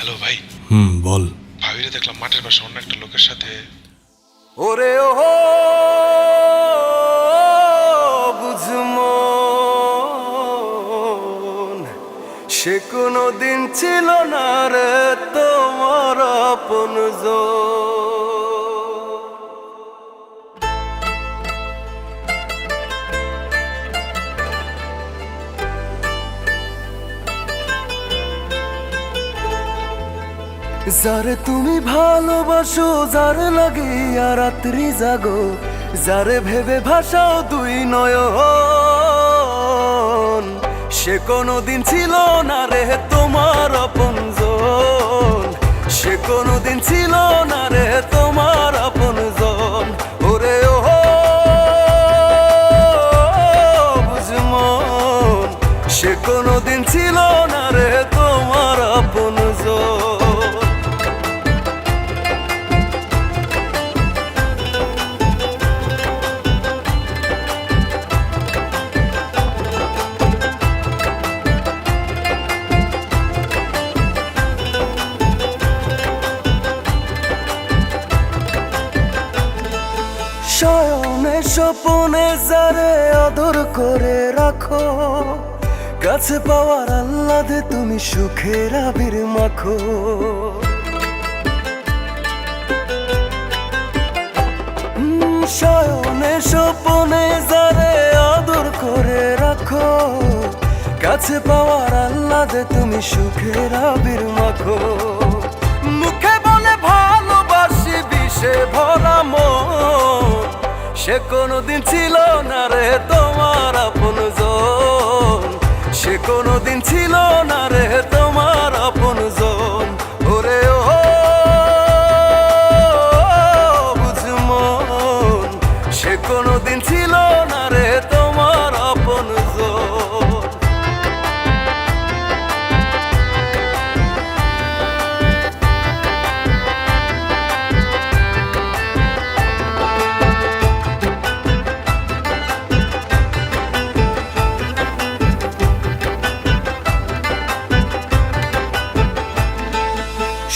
Hello ভাই। বল। ভাবিরে দেখলাম মাঠের পাশে অন্য একটা লোকের সাথে। ওরে ও বুঝমো সে কোনো দিন ছিল না রে তোমার আপনজন। যারে তুমি ভালোবাসো, যার লাগিয়া রাত্রি জাগো, যারে ভেবে ভাসাও দুই নয়ন, সে কোনোদিন ছিল না রে তোমার আপনজন, সে কোনোদিন ছিল না রে তোমার আপনজন। ওরে ও বুঝমন সে কোনোদিন ছিল না রে তোমার আপনজন। শয়নে স্বপনে যারে আদর করে রাখো, কাছে পাওয়ার আহ্লাদে তুমি সুখের আবির মাখো। শয়নে স্বপনে যারে আদর করে রাখো, কাছে পাওয়ার আহ্লাদে তুমি সুখের আবির মাখো। মুখে বলে ভালোবাসি বিষে ভরা মন, সে কোনোদিন ছিল না রে তোমার আপনজন, সে কোনোদিন ছিল না রে তোমার আপনজন। ওরে ও বুঝমন সে কোনোদিন ছিল না রে তোমার আপনজন।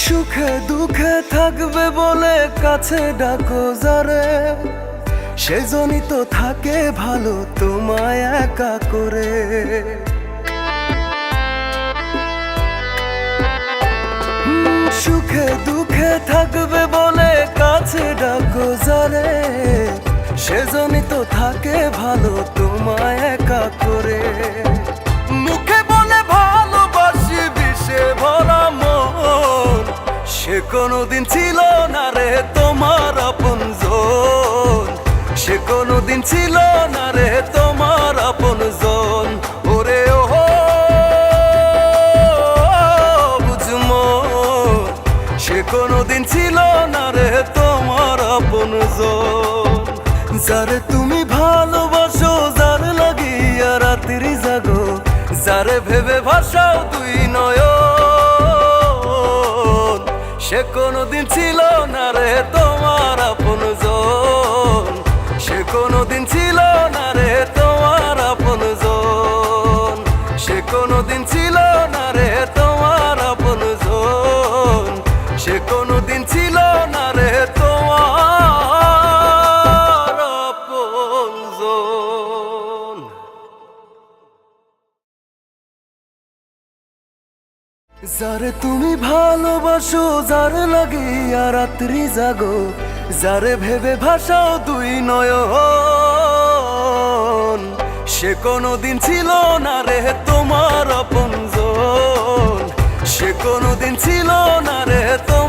সুখে দুঃখে থাকবে বলে কাছে ডাকো যারে, সেজনই তো থাকে ভালো তোমায় একা করে। সুখে দুঃখে থাকবে বলে কাছে ডাকো যারে, সেজনই তো থাকে ভালো তোমায় একা করে। মুখে বলে ভালোবাসি বিষে ভরা মন, সে কোনোদিন ছিল না রে তোমার আপনজন, সে কোনোদিন ছিল না রে তোমার আপনজন। ওরে ও বুঝমন সে কোনোদিন ছিল না রে তোমার আপনজন। যারে তুমি ভালোবাসো, যার লাগিয়া রাত্রি জাগো, যারে ভেবে ভাসাও দুই নয়ন, সে কোনোদিন ছিল না রে তোমার আপনজন, সে কোনোদিন ছিল না রে তোমার আপনজন, সে কোনোদিন ছিল না রে তোমার আপনজন, সে কোনোদিন ছিল না রে তোমার আপনজন। যারে তুমি ভালোবাসো, যার লাগিয়া রাত্রি জাগো, যারে ভেবে ভাসাও দুই নয়ন, সে কোনোদিন ছিল না রে তোমার আপনজন, সে কোনোদিন ছিল না রে তোমার